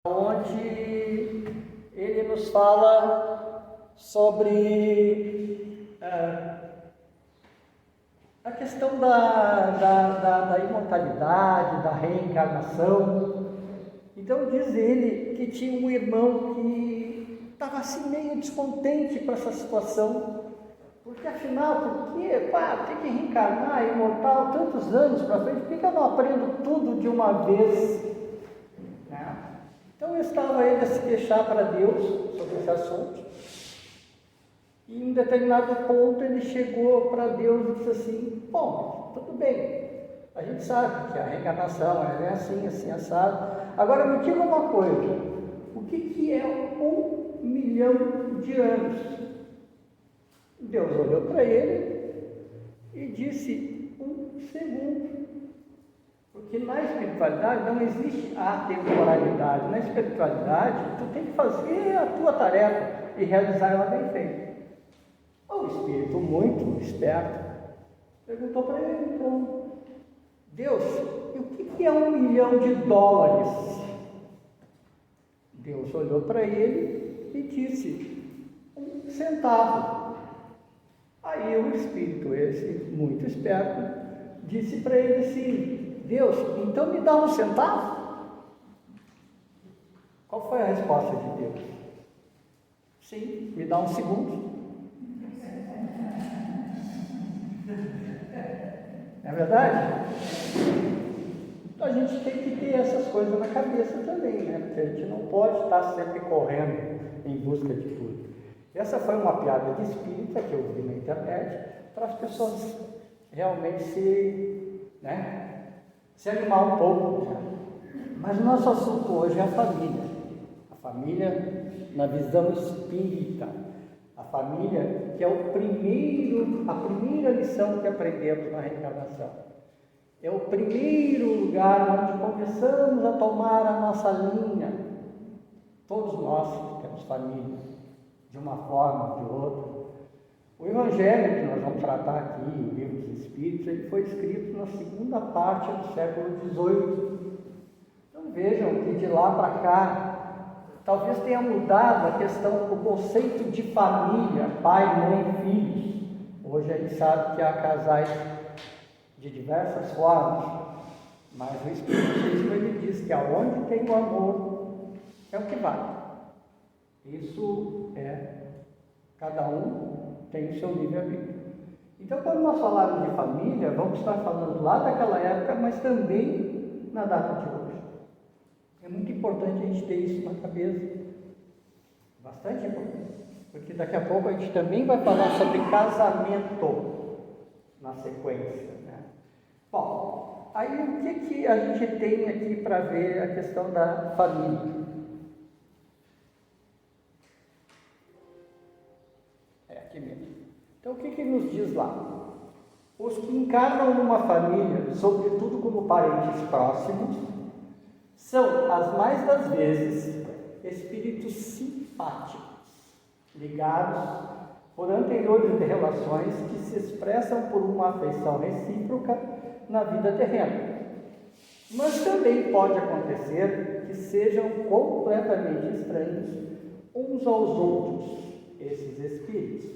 onde ele nos fala sobre a questão da imortalidade, da reencarnação. Então diz ele que tinha um irmão que estava assim meio descontente com essa situação, porque afinal, tem que reencarnar, é imortal, tantos anos para frente, por que eu não aprendo tudo de uma vez? Então estava ele a se queixar para Deus sobre esse assunto, e em um determinado ponto ele chegou para Deus e disse assim: bom, tudo bem, a gente sabe que a reencarnação é assim, assim, assado. Agora me diga uma coisa, o que é 1 milhão de anos? Deus olhou para ele e disse: 1 segundo. Porque na espiritualidade não existe atemporalidade. Na espiritualidade, tu tem que fazer a tua tarefa e realizar ela bem feita. O espírito muito esperto perguntou para ele, então: Deus, e o que é 1 milhão de dólares? Deus olhou para ele e disse: 1 centavo. Aí o espírito, esse muito esperto, disse para ele assim: Deus, então me dá 1 centavo? Qual foi a resposta de Deus? Sim, me dá 1 segundo. Não é verdade? Então a gente tem que ter essas coisas na cabeça também, né? Porque a gente não pode estar sempre correndo em busca de tudo. Essa foi uma piada de espírita que eu vi na internet, para as pessoas realmente se animar um pouco, né? Mas o nosso assunto hoje é a família. A família na visão espírita. A família que é a primeira lição que aprendemos na reencarnação. É o primeiro lugar onde começamos a tomar a nossa linha. Todos nós temos família, de uma forma ou de outra. O Evangelho que nós vamos tratar aqui, o Livro dos Espíritos, ele foi escrito na segunda parte do século XVIII. Então vejam que de lá para cá, talvez tenha mudado a questão, o conceito de família, pai, mãe, filhos. Hoje a gente sabe que há casais de diversas formas, mas o Espiritismo ele diz que aonde tem o amor é o que vale. Isso cada um tem o seu livre-arbítrio. Então, quando nós falarmos de família, vamos estar falando lá daquela época, mas também na data de hoje. É muito importante a gente ter isso na cabeça. Bastante importante. Porque daqui a pouco a gente também vai falar sobre casamento na sequência, né? Bom, aí o que a gente tem aqui para ver a questão da família? Aqui mesmo. Então o que nos diz lá? Os que encarnam numa família, sobretudo como parentes próximos, são, as mais das vezes, espíritos simpáticos, ligados por anteriores relações que se expressam por uma afeição recíproca na vida terrena. Mas também pode acontecer que sejam completamente estranhos uns aos outros, esses espíritos,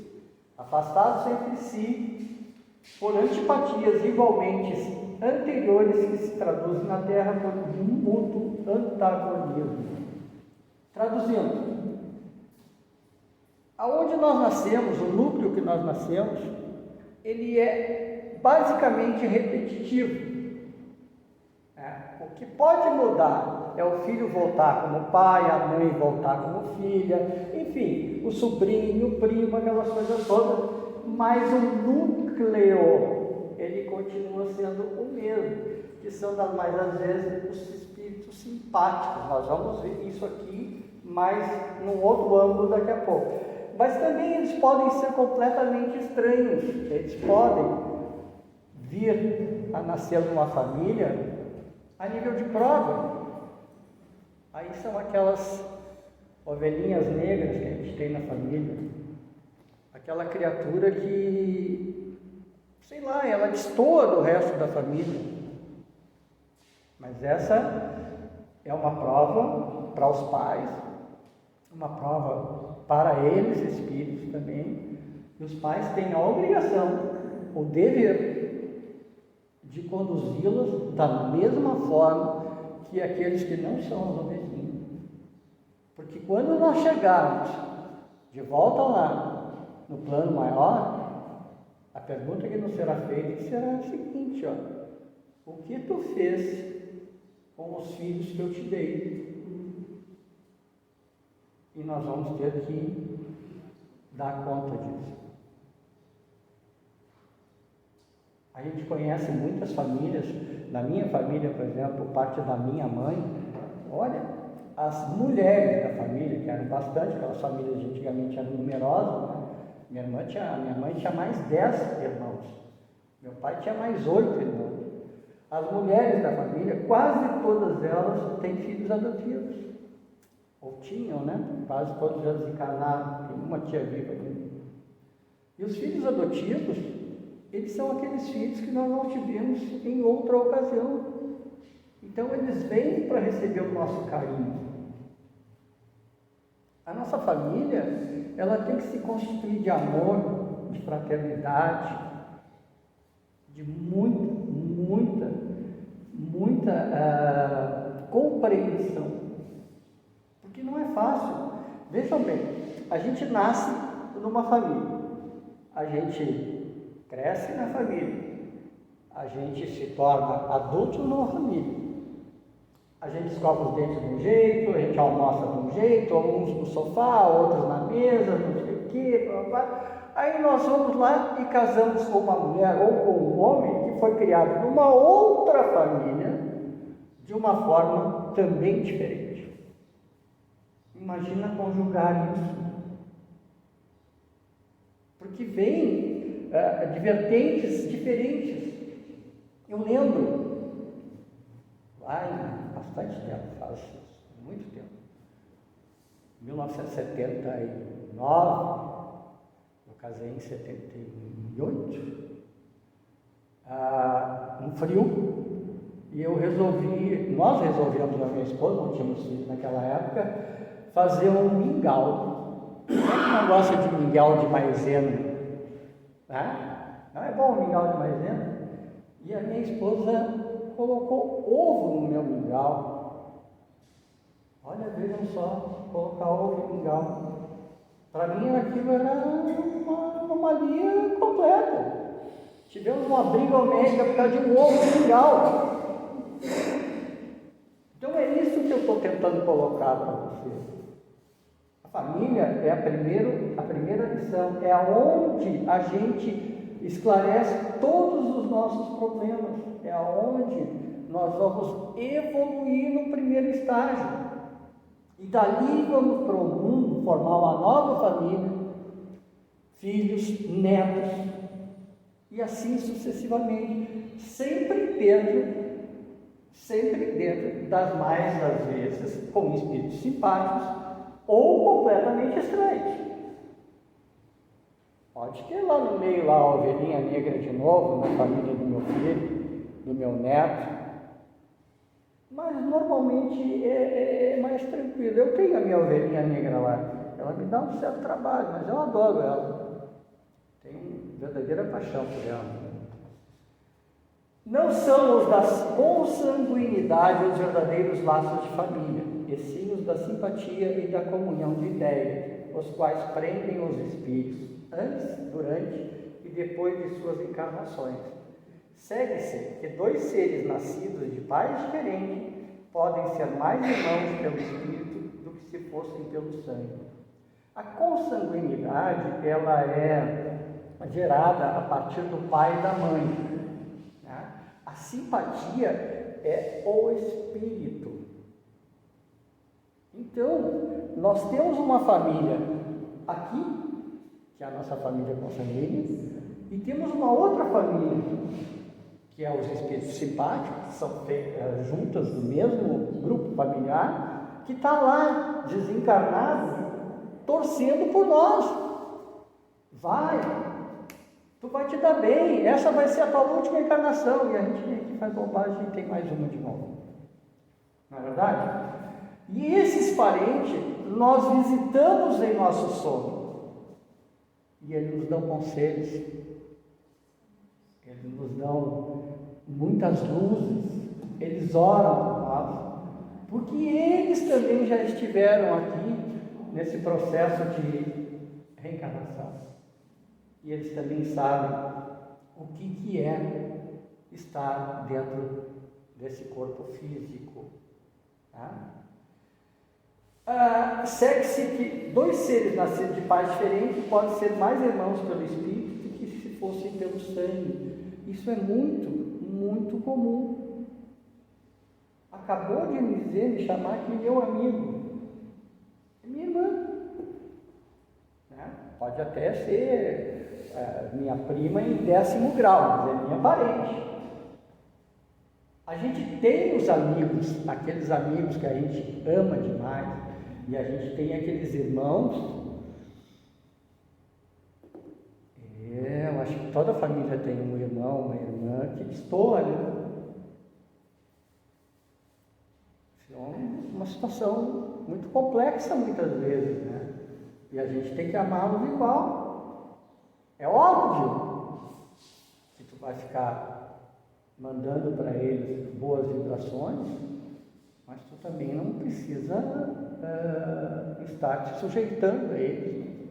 afastados entre si por antipatias igualmente anteriores que se traduzem na Terra por um mútuo antagonismo. Traduzindo, aonde nós nascemos, o núcleo que nós nascemos, ele é basicamente repetitivo. O que pode mudar é o filho voltar como pai, a mãe voltar como filha, enfim, o sobrinho, o primo, aquelas coisas todas, mas o núcleo, ele continua sendo o mesmo, que são das mais às vezes os espíritos simpáticos. Nós vamos ver isso aqui, mas num outro ângulo daqui a pouco. Mas também eles podem ser completamente estranhos, eles podem vir a nascer numa família a nível de prova. Aí são aquelas ovelhinhas negras que a gente tem na família, aquela criatura que, sei lá, ela destoa do resto da família, mas essa é uma prova para os pais, uma prova para eles, espíritos também, e os pais têm a obrigação, o dever de conduzi-las da mesma forma que aqueles que não são os obesinhos. Porque quando nós chegarmos de volta lá, no plano maior, a pergunta que nos será feita será a seguinte, ó: o que tu fez com os filhos que eu te dei? E nós vamos ter que dar conta disso. A gente conhece muitas famílias, na minha família, por exemplo, parte da minha mãe, olha, as mulheres da família, que eram bastante, aquelas famílias de antigamente eram numerosas, né? Minha mãe tinha mais 10 irmãos, meu pai tinha mais 8 irmãos. As mulheres da família, quase todas elas têm filhos adotivos, ou tinham, né? Quase todos elas encarnaram, tem uma tia viva ainda. E os filhos adotivos, eles são aqueles filhos que nós não tivemos em outra ocasião. Então eles vêm para receber o nosso carinho. A nossa família, ela tem que se constituir de amor, de fraternidade, de muita compreensão. Porque não é fácil. Vejam bem, a gente nasce numa família, a gente cresce na família, a gente se torna adulto numa família. A gente escova os dentes de um jeito, a gente almoça de um jeito, uns no sofá, outros na mesa, não sei o quê, blá, blá. Aí nós vamos lá e casamos com uma mulher ou com um homem que foi criado numa outra família, de uma forma também diferente. Imagina conjugar isso. Porque vem de vertentes diferentes. Eu lembro, lá em bastante tempo, faz muito tempo, 1979, eu casei em 78, um frio, e nós resolvemos, a minha esposa, não tínhamos filhos naquela época, fazer um mingau. Quem não gosta de mingau de maisena? Né? Não é bom o mingau de maisena? E a minha esposa colocou ovo no meu mingau. Olha, vejam só, colocar ovo no mingau. Para mim aquilo era uma anomalia completa. Tivemos uma briga médica por causa de um ovo no mingau. Então é isso que eu estou tentando colocar para você. A família é a primeira lição, é aonde a gente esclarece todos os nossos problemas, é aonde nós vamos evoluir no primeiro estágio. E dali vamos para o mundo formar uma nova família, filhos, netos, e assim sucessivamente, sempre dentro das mais das vezes com espíritos simpáticos ou completamente estranhos. Pode ter lá no meio lá a ovelhinha negra de novo, na família do meu filho, do meu neto, mas normalmente é mais tranquilo. Eu tenho a minha ovelhinha negra lá, ela me dá um certo trabalho, mas eu adoro ela, tenho verdadeira paixão por ela. Não são os da consanguinidade os verdadeiros laços de família, e sim os da simpatia e da comunhão de ideias, os quais prendem os espíritos, antes, durante e depois de suas encarnações. Segue-se que dois seres nascidos de pais diferentes podem ser mais irmãos pelo espírito do que se fossem pelo sangue. A consanguinidade, ela é gerada a partir do pai e da mãe. A simpatia é o espírito. Então, nós temos uma família aqui, que é a nossa família consanguínea, e temos uma outra família, que é os espíritos simpáticos, que são juntas do mesmo grupo familiar, que está lá, desencarnado, torcendo por nós. Tu vai te dar bem, essa vai ser a tua última encarnação. E a gente faz bobagem e tem mais uma de novo. não é verdade? E esses parentes nós visitamos em nosso sono, e eles nos dão conselhos, eles nos dão muitas luzes, eles oram por nós, porque eles também já estiveram aqui nesse processo de reencarnação, e eles também sabem o que é estar dentro desse corpo físico. Tá? Segue-se que dois seres nascidos de pais diferentes podem ser mais irmãos pelo espírito do que se fossem pelo sangue. Isso é muito, muito comum. Acabou de me chamar aqui meu amigo, é minha irmã. Né? Pode até ser minha prima em 10º grau, mas é minha parente. A gente tem os amigos, aqueles amigos que a gente ama demais, e a gente tem aqueles irmãos. Eu acho que toda família tem um irmão, uma irmã que destoa, né? É uma situação muito complexa muitas vezes, né? E a gente tem que amá-los igual. É óbvio que tu vai ficar mandando para eles boas vibrações, mas tu também não precisa estar te sujeitando a eles.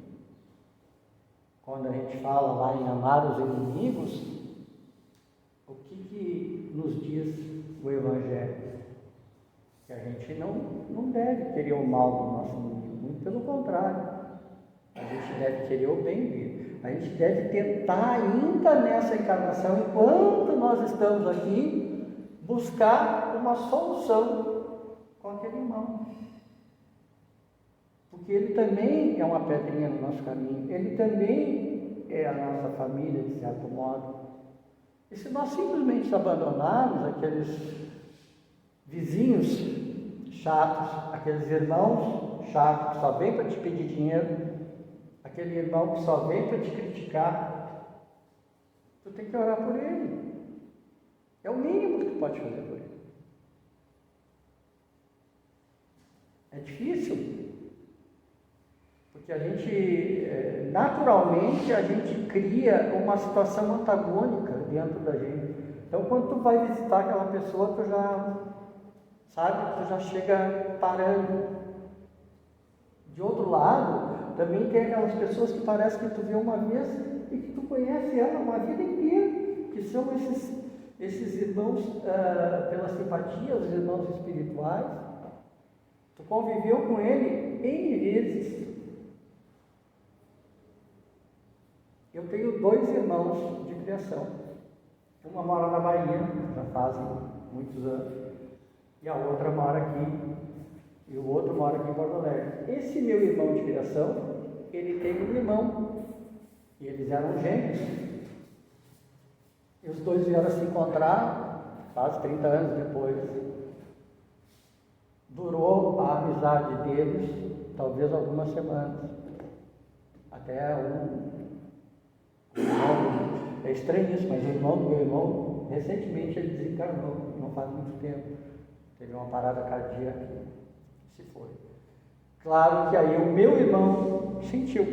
Quando a gente fala lá em amar os inimigos, o que nos diz o Evangelho? Que a gente não deve querer o mal do nosso inimigo, muito pelo contrário, a gente deve querer o bem dele. A gente deve tentar ainda nessa encarnação, enquanto nós estamos aqui, buscar uma solução com aquele irmão. Porque ele também é uma pedrinha no nosso caminho, ele também é a nossa família, de certo modo. E se nós simplesmente abandonarmos aqueles vizinhos chatos, aqueles irmãos chatos que só vêm para te pedir dinheiro, aquele irmão que só vem para te criticar, tu tem que orar por ele. É o mínimo que tu pode fazer por ele. É difícil, porque a gente, naturalmente, a gente cria uma situação antagônica dentro da gente. Então, quando tu vai visitar aquela pessoa, tu já sabe, tu já chega parando. De outro lado, também tem aquelas pessoas que parece que tu vê uma vez e que tu conhece ela uma vida inteira, que são esses irmãos pela simpatia, os irmãos espirituais. Tu conviveu com ele N vezes. Eu tenho 2 irmãos de criação. Uma mora na Bahia, já fazem muitos anos, e a outra mora aqui, e o outro mora aqui em Porto Alegre. Esse meu irmão de criação, ele teve um irmão, e eles eram gêmeos, e os dois vieram se encontrar quase 30 anos depois. Durou a amizade deles talvez algumas semanas, até é estranho isso, mas o irmão do meu irmão, recentemente ele desencarnou, não faz muito tempo, teve uma parada cardíaca, se foi. Claro que aí o meu irmão sentiu,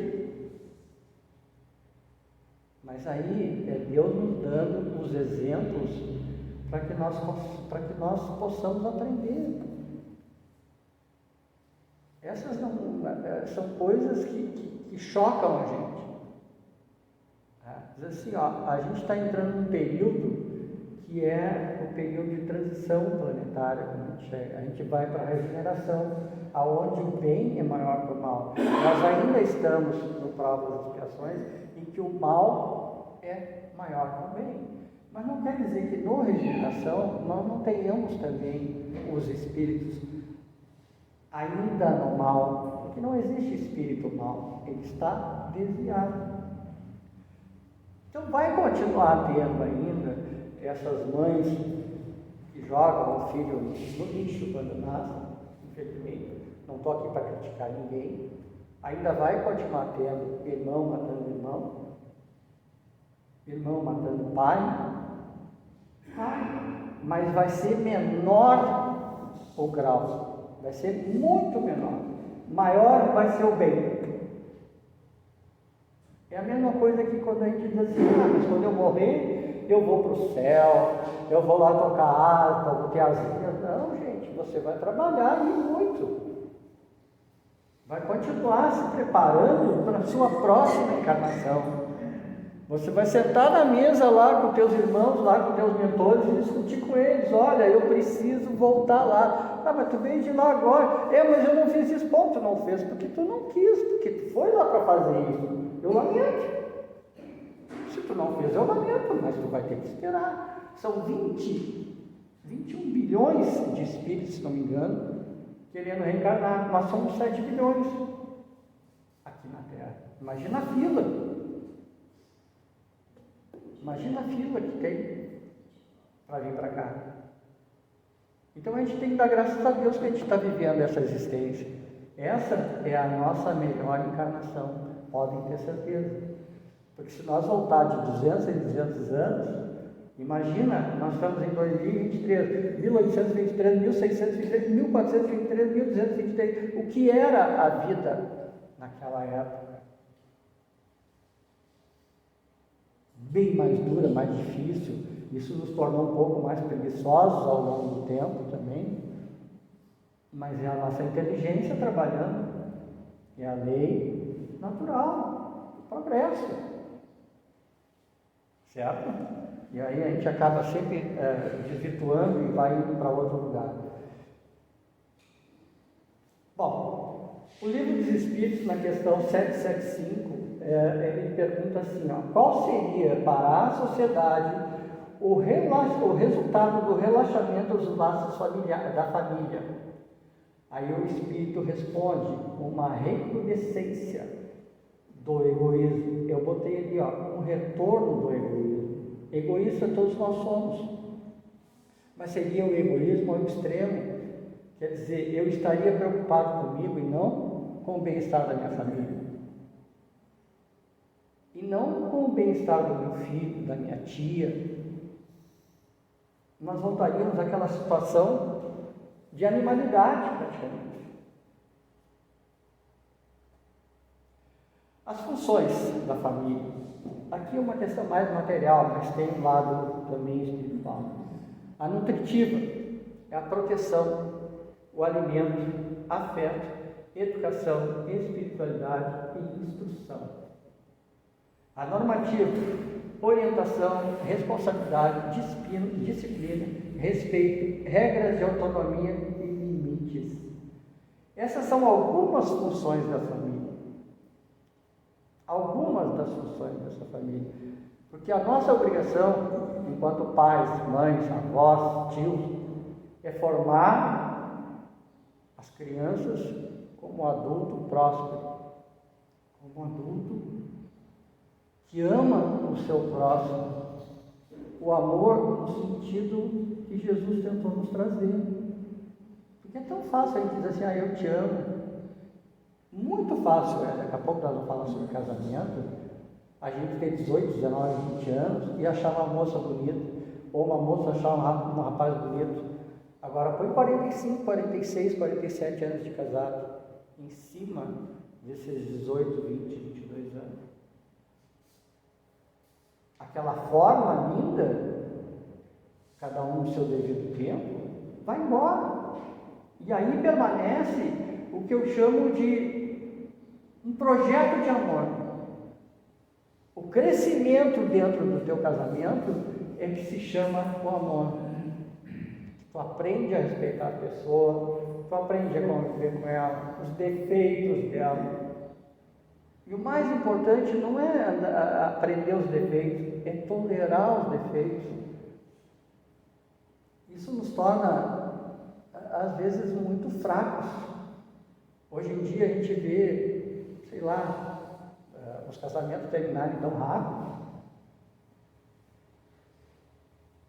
mas aí é Deus nos dando os exemplos para que nós possamos aprender. Essas são coisas que chocam a gente. Diz assim, a gente está entrando num período que é o período de transição planetária. A gente vai para a regeneração, aonde o bem é maior que o mal. Nós ainda estamos no provas e expiações em que o mal é maior que o bem. Mas não quer dizer que na regeneração nós não tenhamos também os espíritos ainda no mal, porque não existe espírito mal, ele está desviado. Então vai continuar tendo ainda essas mães que jogam o filho no lixo quando nasce, infelizmente, não estou aqui para criticar ninguém, ainda vai continuar tendo irmão matando irmão, irmão matando pai, mas vai ser menor o grau vai ser muito menor. Maior vai ser o bem. É a mesma coisa que quando a gente diz assim, mas quando eu morrer, eu vou para o céu, eu vou lá tocar harpa, vou ter asas. Não, gente, você vai trabalhar e muito. Vai continuar se preparando para a sua próxima encarnação. Você vai sentar na mesa lá com teus irmãos, lá com teus mentores e discutir com eles, olha, eu preciso voltar lá. Ah, mas tu veio de lá agora. Mas eu não fiz isso. Bom, tu não fez porque tu não quis, porque tu foi lá para fazer isso. Eu lamento. Se tu não fez, eu lamento, mas tu vai ter que esperar. São 21 bilhões de espíritos, se não me engano, querendo reencarnar. Nós somos 7 bilhões aqui na Terra. Imagina a fila. Imagina a fila que tem para vir para cá. Então a gente tem que dar graças a Deus que a gente está vivendo essa existência. Essa é a nossa melhor encarnação, podem ter certeza. Porque se nós voltar de 200 em 200 anos, imagina, nós estamos em 2023, 1823, 1623, 1423, 1223, o que era a vida naquela época? Bem mais dura, mais difícil. Isso nos tornou um pouco mais preguiçosos ao longo do tempo também, mas é a nossa inteligência trabalhando, é a lei natural, o progresso, certo? E aí a gente acaba sempre desvirtuando e vai indo para outro lugar. Bom, o Livro dos Espíritos, na questão 775, ele pergunta assim, qual seria para a sociedade o resultado do relaxamento dos laços da família? Aí o Espírito responde, uma recrudescência do egoísmo. Eu botei ali, um retorno do egoísmo. Egoísta todos nós somos, mas seria o egoísmo ao extremo. Quer dizer, eu estaria preocupado comigo e não com o bem-estar da minha família. E não com o bem-estar do meu filho, da minha tia. Nós voltaríamos àquela situação de animalidade, praticamente. As funções da família. Aqui é uma questão mais material, mas tem um lado também espiritual. A nutritiva é a proteção, o alimento, afeto, educação, espiritualidade e instrução. A normativa, orientação, responsabilidade, disciplina, respeito, regras de autonomia e limites. Essas são algumas funções da família. Algumas das funções dessa família. Porque a nossa obrigação, enquanto pais, mães, avós, tios, é formar as crianças como adulto próspero, como adulto que ama o seu próximo, o amor no sentido que Jesus tentou nos trazer. Porque é tão fácil a gente dizer assim, eu te amo. Muito fácil, daqui a pouco nós vamos falar sobre casamento. A gente tem 18, 19, 20 anos e achar uma moça bonita, ou uma moça achar um rapaz bonito. Agora põe 45, 46, 47 anos de casado em cima desses 18, 20, 22 anos. Aquela forma linda, cada um no seu devido tempo, vai embora. E aí permanece o que eu chamo de um projeto de amor. O crescimento dentro do teu casamento é que se chama o amor. Tu aprende a respeitar a pessoa, tu aprende a conviver com ela, os defeitos dela. E o mais importante não é aprender os defeitos, é tolerar os defeitos. Isso nos torna, às vezes, muito fracos. Hoje em dia a gente vê, sei lá, os casamentos terminarem tão rápido.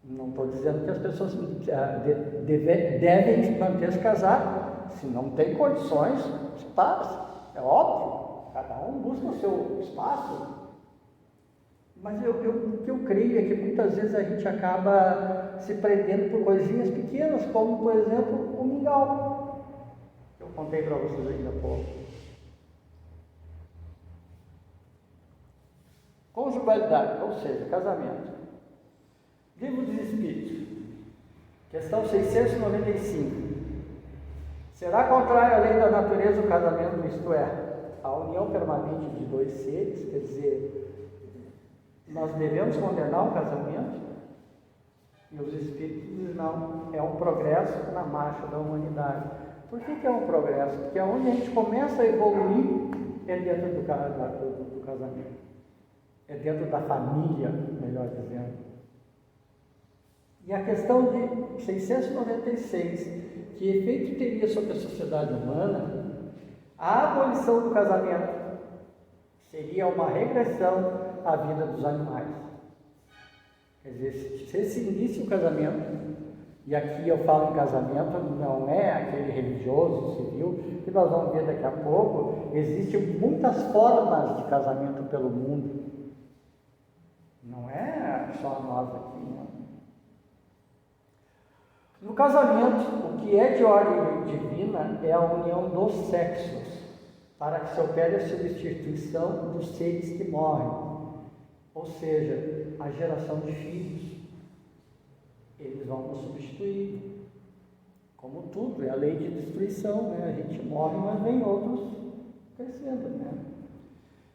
Não estou dizendo que as pessoas devem manter-se casadas. Se não tem condições, separa-se. É óbvio. Cada um busca o seu espaço, Mas o que eu creio é que muitas vezes a gente acaba se prendendo por coisinhas pequenas, como, por exemplo, o mingau, que eu contei para vocês ainda há pouco. Conjugalidade, ou seja, casamento. Livro dos Espíritos, questão 695. Será contrário à lei da natureza o casamento, isto é, a união permanente de dois seres? Quer dizer, nós devemos condenar o casamento? E os Espíritos dizem não, é um progresso na marcha da humanidade. Por que é um progresso? Porque onde a gente começa a evoluir é dentro do casamento, é dentro da família, melhor dizendo. E a questão de 696, que efeito teria sobre a sociedade humana a abolição do casamento? Seria uma regressão à vida dos animais. Quer dizer, se rescindisse o casamento, e aqui eu falo em casamento, não é aquele religioso, civil, que nós vamos ver daqui a pouco, existem muitas formas de casamento pelo mundo. Não é só nós aqui, não. No casamento, o que é de ordem divina é a união dos sexos, para que se opere a substituição dos seres que morrem, ou seja, a geração de filhos. Eles vão nos substituir, como tudo, é a lei de destruição, né? A gente morre, mas vem outros crescendo, né?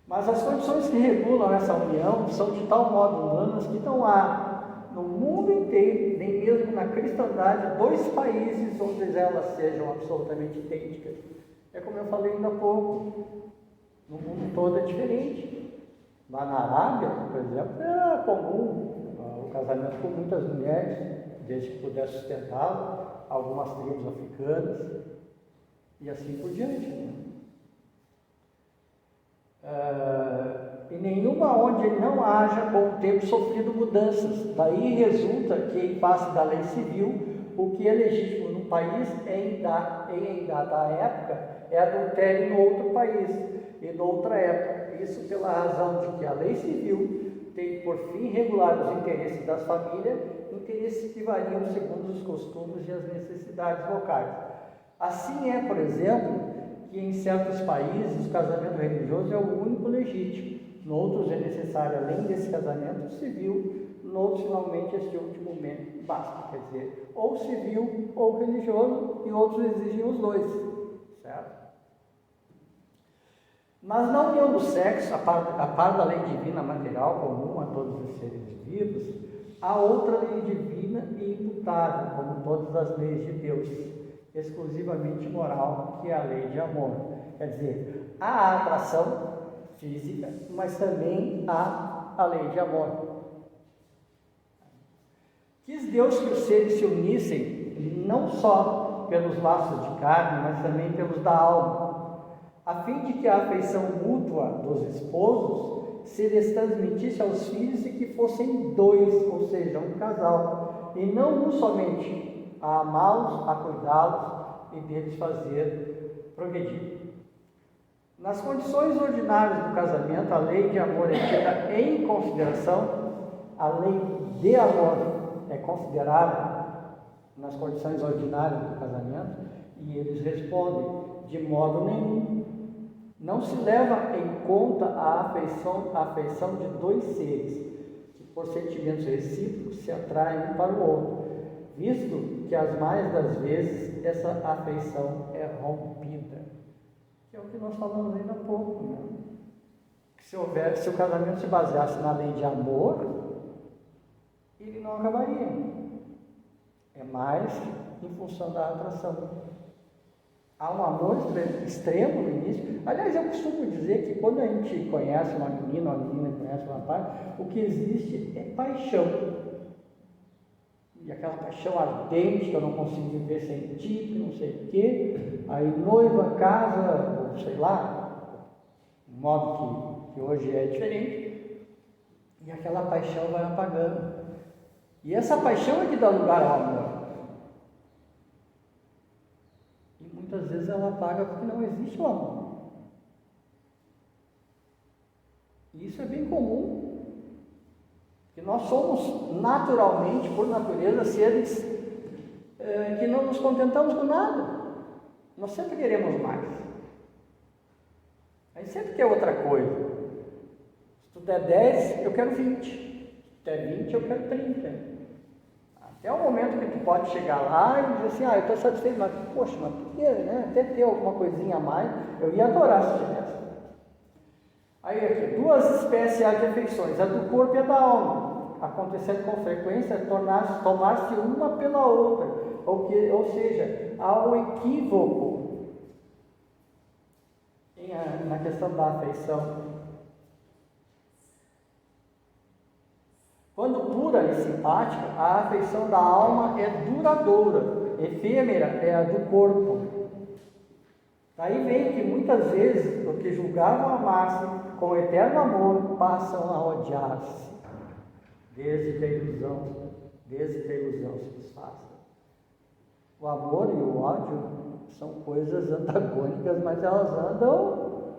Mas as condições que regulam essa união são de tal modo humanas que não há no mundo inteiro, nem mesmo na cristandade, dois países onde elas sejam absolutamente idênticas. É como eu falei ainda há pouco, no mundo todo é diferente. Lá na Arábia, por exemplo, é comum o casamento com muitas mulheres, desde que pudesse sustentá-lo, algumas tribos africanas, e assim por diante, né? E nenhuma onde não haja com o tempo sofrido mudanças. Daí resulta que, em face da lei civil, o que é legítimo num país em dada época é adultério em outro país e noutra época. Isso pela razão de que a lei civil tem por fim regular os interesses das famílias, interesses que variam segundo os costumes e as necessidades locais. Assim é, por exemplo, que em certos países o casamento religioso é o único legítimo. Noutros é necessário, além desse casamento, civil. Noutros, finalmente, este último meio basta. Quer dizer, ou civil ou religioso, e outros exigem os dois. Certo? Mas na união do sexo, a par da lei divina material comum a todos os seres vivos, há outra lei divina e imutável, como todas as leis de Deus, exclusivamente moral, que é a lei de amor. Quer dizer, há a atração física, mas também há a lei de amor. Quis Deus que os seres se unissem não só pelos laços de carne, mas também pelos da alma, a fim de que a afeição mútua dos esposos se lhes transmitisse aos filhos e que fossem dois, ou seja, um casal, e não um somente, a amá-los, a cuidá-los e deles fazer progredir. Nas condições ordinárias do casamento, a lei de amor é tida em consideração, a lei de amor é considerada nas condições ordinárias do casamento, e eles respondem, de modo nenhum. Não se leva em conta a afeição de dois seres, que por sentimentos recíprocos se atraem um para o outro, visto que as mais das vezes essa afeição é rompida. Que é o que nós falamos ainda há pouco, né? Se o casamento se baseasse na lei de amor, ele não acabaria. É mais em função da atração. Há um amor extremo no início. Aliás, eu costumo dizer que quando a gente conhece uma menina conhece um rapaz, o que existe é paixão. E aquela paixão ardente, que eu não consigo viver sem ti, que não sei o quê. Aí noiva, casa, ou sei lá, de modo que hoje é diferente. E aquela paixão vai apagando. E essa paixão é que dá lugar ao amor. E muitas vezes ela apaga porque não existe o amor. E isso é bem comum. Que nós somos naturalmente, por natureza, seres que não nos contentamos com nada. Nós sempre queremos mais. A gente sempre quer outra coisa. Se tu der 10, eu quero 20. Se tu der 20, eu quero 30. Até o momento que tu pode chegar lá e dizer assim, eu estou satisfeito, mas poxa, mas tu quer, né? Até ter alguma coisinha a mais, eu ia adorar se tivesse. Aí aqui, 2 espécies de afeições, a do corpo e a da alma, acontecendo com frequência, tomar-se uma pela outra, ou seja, há um equívoco na questão da afeição. Quando pura e simpática, a afeição da alma é duradoura, efêmera é a do corpo. Daí vem que muitas vezes os que julgavam amar-se com eterno amor passam a odiar-se, desde que a ilusão se desfaça. O amor e o ódio são coisas antagônicas, mas elas andam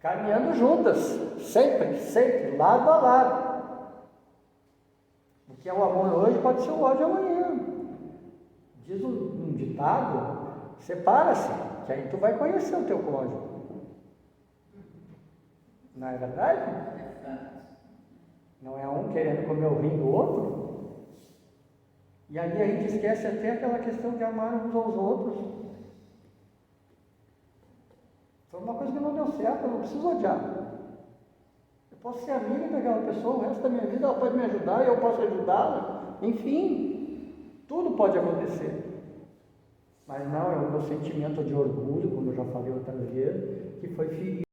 caminhando juntas, sempre, lado a lado. O que é o amor hoje pode ser o ódio amanhã. Diz um ditado, separa-se, que aí tu vai conhecer o teu cônjuge. Não é verdade? Não é um querendo comer o rim do outro? E aí a gente esquece até aquela questão de amar uns aos outros. Foi uma coisa que não deu certo, eu não preciso odiar. Eu posso ser amigo daquela pessoa o resto da minha vida, ela pode me ajudar, eu posso ajudá-la. Enfim, tudo pode acontecer. Mas não, é o meu sentimento de orgulho, como eu já falei outra vez, que foi ferido.